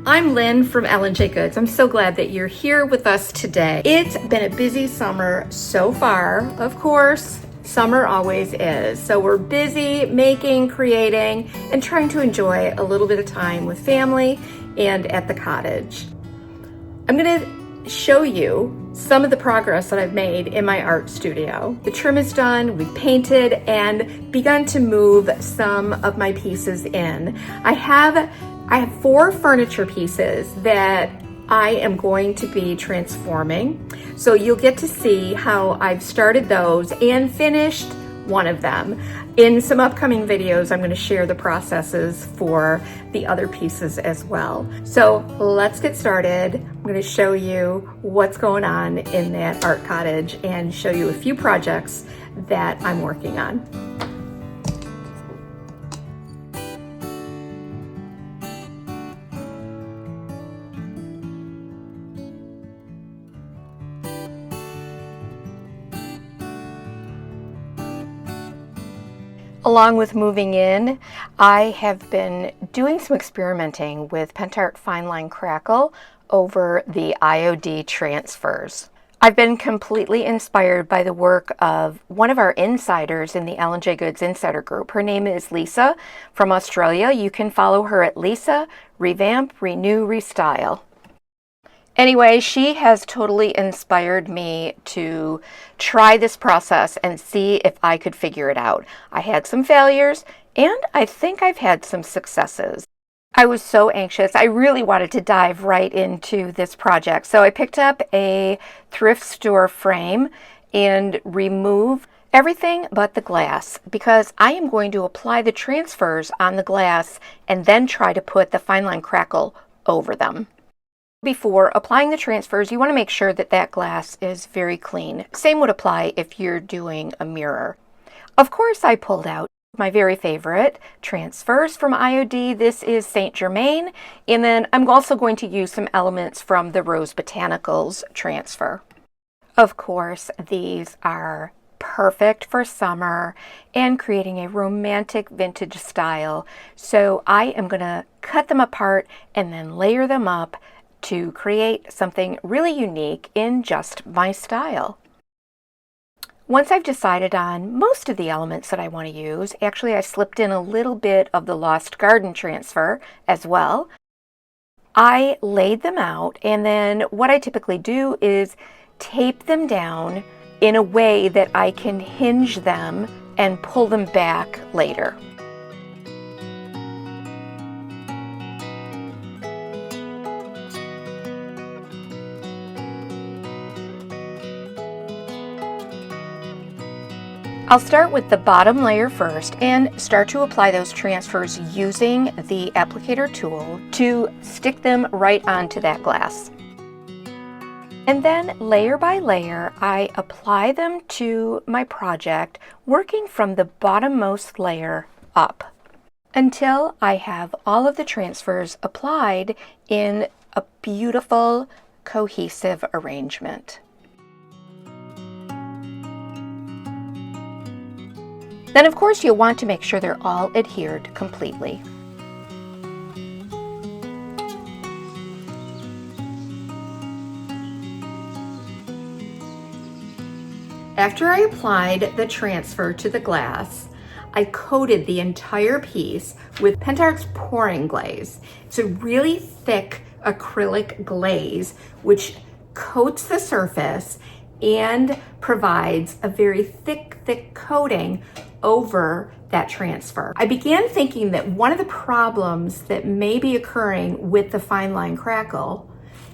I'm Lynn from EJG'S. I'm so glad that you're here with us today. It's been a busy summer so far. Of course, summer always is. So we're busy making, creating, and trying to enjoy a little bit of time with family and at the cottage. I'm gonna show you some of the progress that I've made in my art studio. The trim is done, we've painted, and begun to move some of my pieces in. I have 4 furniture pieces that I am going to be transforming. So you'll get to see how I've started those and finished one of them. In some upcoming videos, I'm going to share the processes for the other pieces as well. So let's get started. I'm going to show you what's going on in that art cottage and show you a few projects that I'm working on. Along with moving in, I have been doing some experimenting with PENTART Fine Line Crackle over the IOD transfers. I've been completely inspired by the work of one of our insiders in the EJG'S Insider Group. Her name is Lisa from Australia. You can follow her at Lisa, Revamp, Renew, Restyle. Anyway, she has totally inspired me to try this process and see if I could figure it out. I had some failures, and I think I've had some successes. I was so anxious. I really wanted to dive right into this project. So I picked up a thrift store frame and removed everything but the glass, because I am going to apply the transfers on the glass and then try to put the Fine Line Crackle over them. Before applying the transfers, you want to make sure that that glass is very clean. Same would apply if you're doing a mirror. Of course, I pulled out my very favorite transfers from IOD. This is St. Germain, and then I'm also going to use some elements from the Rose Botanicals transfer. Of course, these are perfect for summer and creating a romantic vintage style. So I am going to cut them apart and then layer them up to create something really unique in just my style. Once I've decided on most of the elements that I want to use, actually I slipped in a little bit of the Lost Garden transfer as well. I laid them out, and then what I typically do is tape them down in a way that I can hinge them and pull them back later. I'll start with the bottom layer first and start to apply those transfers using the applicator tool to stick them right onto that glass. And then layer by layer, I apply them to my project, working from the bottommost layer up until I have all of the transfers applied in a beautiful, cohesive arrangement. Then, of course, you'll want to make sure they're all adhered completely. After I applied the transfer to the glass, I coated the entire piece with PENTART's pouring glaze. It's a really thick acrylic glaze which coats the surface and provides a very thick coating over that transfer. I began thinking that one of the problems that may be occurring with the Fine Line Crackle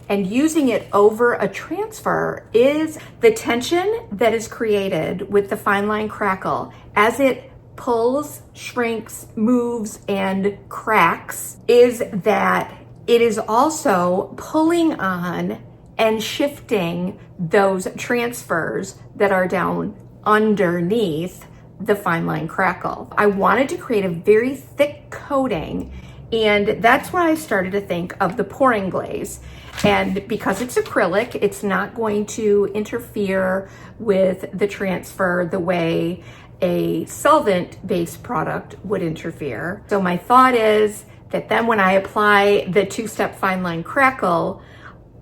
and using it over a transfer is the tension that is created with the Fine Line Crackle as it pulls, shrinks, moves, and cracks, is that it is also pulling on and shifting those transfers that are down underneath the Fine Line Crackle. I wanted to create a very thick coating, and that's when I started to think of the pouring glaze. And because it's acrylic, it's not going to interfere with the transfer the way a solvent-based product would interfere. So my thought is that then when I apply the two-step fine line crackle,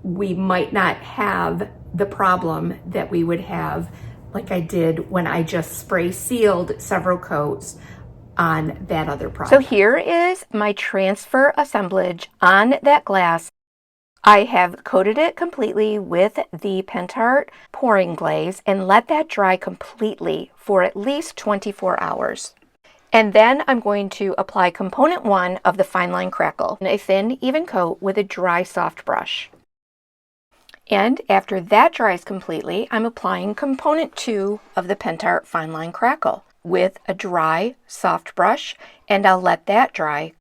we might not have the problem that we would have like I did when I just spray sealed several coats on that other product. So here is my transfer assemblage on that glass. I have coated it completely with the PENTART pouring glaze and let that dry completely for at least 24 hours. And then I'm going to apply component 1 of the fine line crackle, a thin, even coat with a dry, soft brush. And after that dries completely, I'm applying component 2 of the PENTART fine line crackle with a dry, soft brush, and I'll let that dry.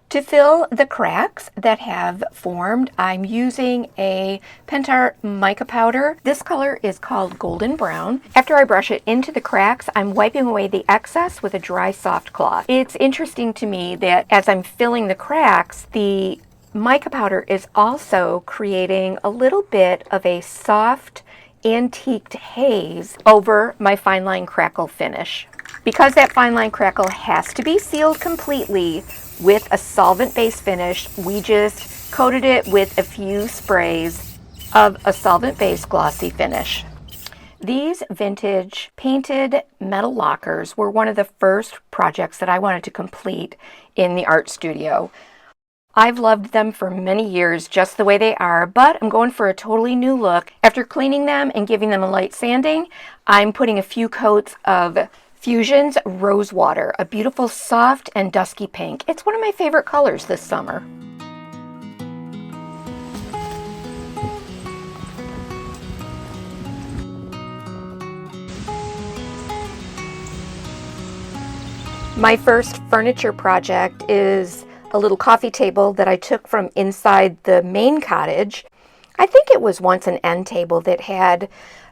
To fill the cracks that have formed, I'm using a PENTART mica powder. This color is called golden brown. After I brush it into the cracks, I'm wiping away the excess with a dry, soft cloth. It's interesting to me that as I'm filling the cracks, the mica powder is also creating a little bit of a soft, antiqued haze over my fine line crackle finish. Because that fine line crackle has to be sealed completely with a solvent-based finish, we just coated it with a few sprays of a solvent-based glossy finish. These vintage painted metal lockers were one of the first projects that I wanted to complete in the art studio. I've loved them for many years just the way they are, but I'm going for a totally new look. After cleaning them and giving them a light sanding, I'm putting a few coats of Fusion's Rosewater, a beautiful soft and dusky pink. It's one of my favorite colors this summer. My first furniture project is a little coffee table that I took from inside the main cottage. I think it was once an end table that had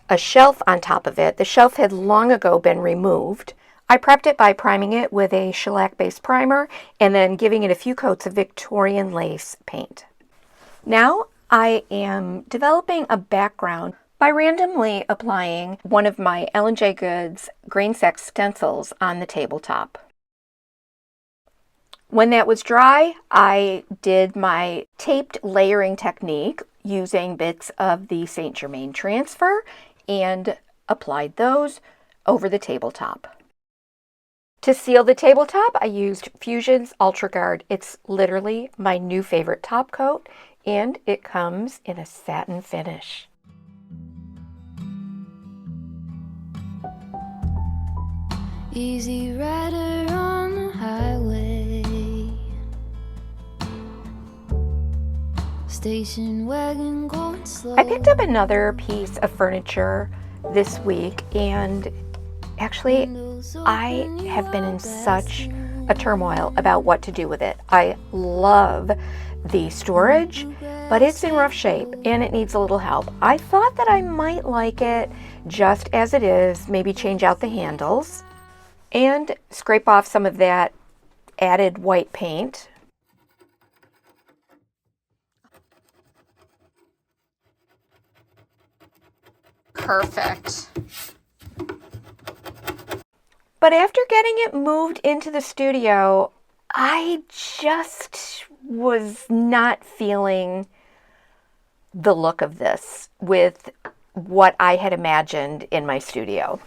a shelf on top of it. The shelf had long ago been removed. I prepped it by priming it with a shellac-based primer and then giving it a few coats of Victorian lace paint. Now I am developing a background by randomly applying one of my EJG'S GRAINSACK stencils on the tabletop. When that was dry, I did my taped layering technique using bits of the St. Germain transfer and applied those over the tabletop. To seal the tabletop, I used Fusion's Ultra Guard. It's literally my new favorite top coat, and it comes in a satin finish. Easy rider on the highway, station wagon going slow. I picked up another piece of furniture this week, and actually I have been in such a turmoil about what to do with it. I love the storage, but it's in rough shape and it needs a little help. I thought that I might like it just as it is, maybe change out the handles and scrape off some of that added white paint. Perfect. But after getting it moved into the studio, I just was not feeling the look of this with what I had imagined in my studio.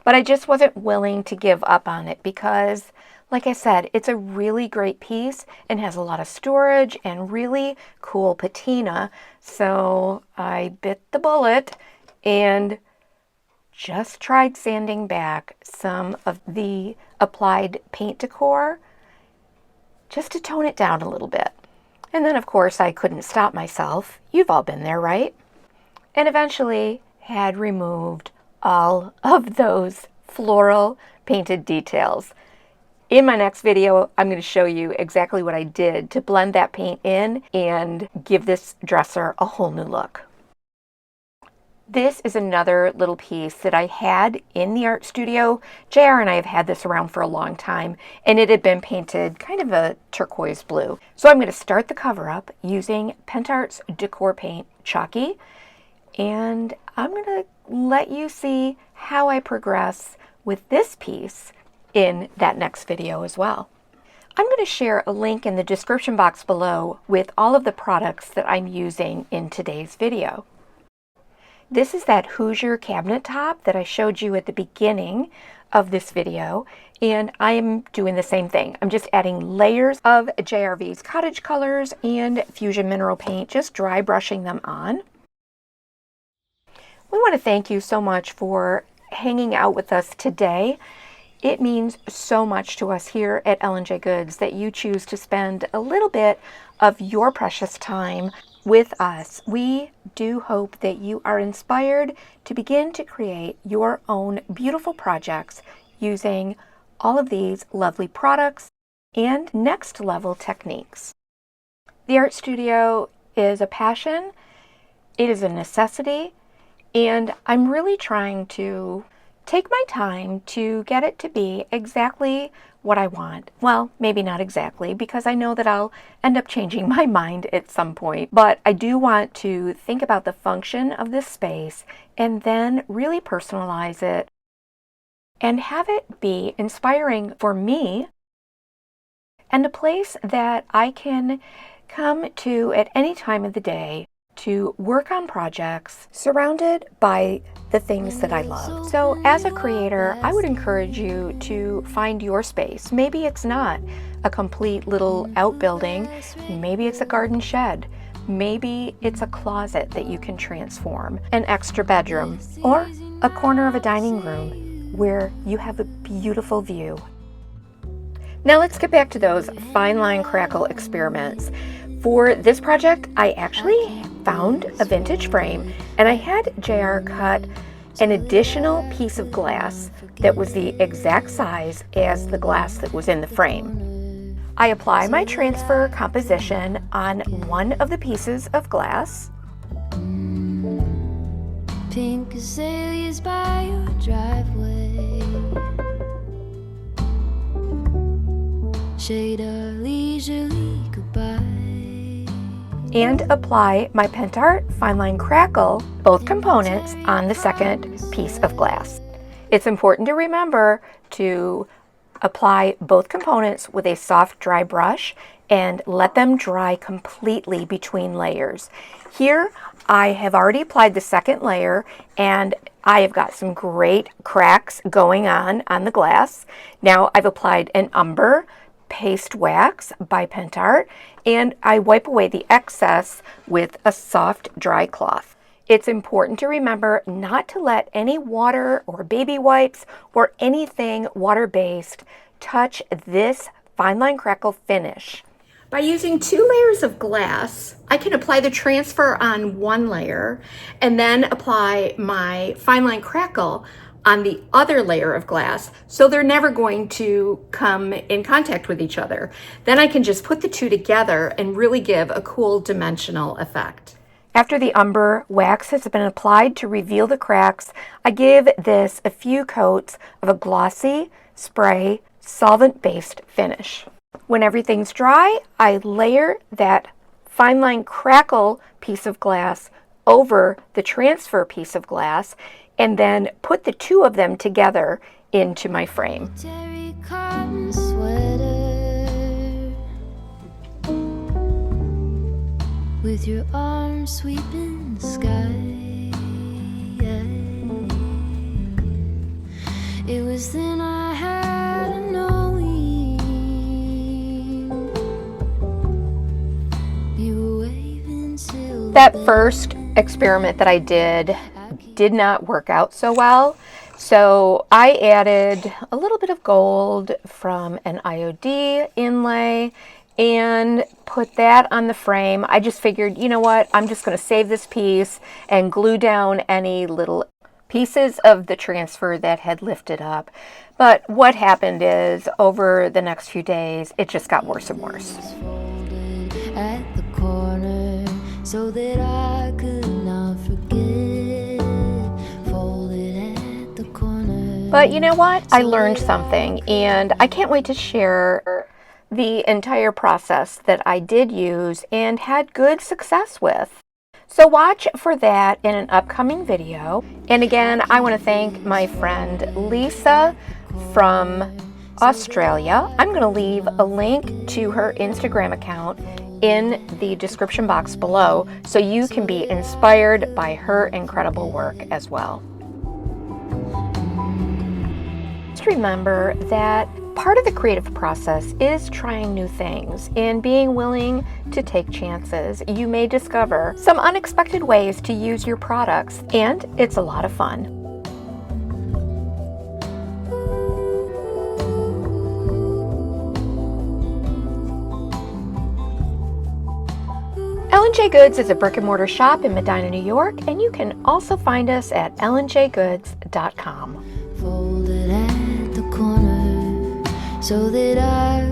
But I just wasn't willing to give up on it because, like I said, it's a really great piece and has a lot of storage and really cool patina. So I bit the bullet and just tried sanding back some of the applied paint decor just to tone it down a little bit. And then, of course, I couldn't stop myself. You've all been there, right? And eventually had removed all of those floral painted details. In my next video, I'm going to show you exactly what I did to blend that paint in and give this dresser a whole new look. This is another little piece that I had in the art studio. JR and I have had this around for a long time, and it had been painted kind of a turquoise blue. So I'm going to start the cover up using PENTART's Decor Paint Chalky, and I'm going to let you see how I progress with this piece in that next video as well. I'm going to share a link in the description box below with all of the products that I'm using in today's video. This is that Hoosier cabinet top that I showed you at the beginning of this video, and I'm doing the same thing. I'm just adding layers of JRV's Cottage Colors and Fusion Mineral Paint, just dry brushing them on. We want to thank you so much for hanging out with us today. It means so much to us here at L&J Goods that you choose to spend a little bit of your precious time with us. We do hope that you are inspired to begin to create your own beautiful projects using all of these lovely products and next level techniques. The art studio is a passion, it is a necessity, and I'm really trying to take my time to get it to be exactly what I want. Well, maybe not exactly, because I know that I'll end up changing my mind at some point, but I do want to think about the function of this space and then really personalize it and have it be inspiring for me and a place that I can come to at any time of the day to work on projects surrounded by the things that I love. So as a creator, I would encourage you to find your space. Maybe it's not a complete little outbuilding. Maybe it's a garden shed. Maybe it's a closet that you can transform, an extra bedroom, or a corner of a dining room where you have a beautiful view. Now let's get back to those fine line crackle experiments. For this project, I actually found a vintage frame, and I had JR cut an additional piece of glass that was the exact size as the glass that was in the frame. I apply my transfer composition on one of the pieces of glass. Pink azaleas by your driveway, shade a leisurely goodbye, And apply my PENTART Fine Line Crackle, both components, on the second piece of glass. It's important to remember to apply both components with a soft dry brush and let them dry completely between layers. Here I have already applied the second layer and I have got some great cracks going on the glass. Now I've applied an Umber Paste Wax by PENTART, and I wipe away the excess with a soft dry cloth. It's important to remember not to let any water or baby wipes or anything water-based touch this fine line crackle finish. By using 2 layers of glass, I can apply the transfer on one layer and then apply my fine line crackle on the other layer of glass, so they're never going to come in contact with each other. Then I can just put the two together and really give a cool dimensional effect. After the Umber Wax has been applied to reveal the cracks, I give this a few coats of a glossy spray solvent-based finish. When everything's dry, I layer that fine line crackle piece of glass over the transfer piece of glass and then put the two of them together into my frame. terry cotton sweater, with your arms sweeping the sky. It was then I had a knowing, you were waving silver. That first experiment that I did not work out so well, so I added a little bit of gold from an IOD inlay and put that on the frame. I just figured, you know what, I'm just going to save this piece and glue down any little pieces of the transfer that had lifted up. But what happened is, over the next few days, it just got worse and worse. Folded at the corner so that I could not forget. Folded at the corner. But you know what? I learned something, and I can't wait to share the entire process that I did use and had good success with. So watch for that in an upcoming video. And again, I want to thank my friend Lisa from Australia. I'm going to leave a link to her Instagram account in the description box below so you can be inspired by her incredible work as well. Just remember that part of the creative process is trying new things and being willing to take chances. You may discover some unexpected ways to use your products, and it's a lot of fun. L&J Goods is a brick and mortar shop in Medina, New York, and you can also find us at lnjgoods.com. Folded at the corner so that I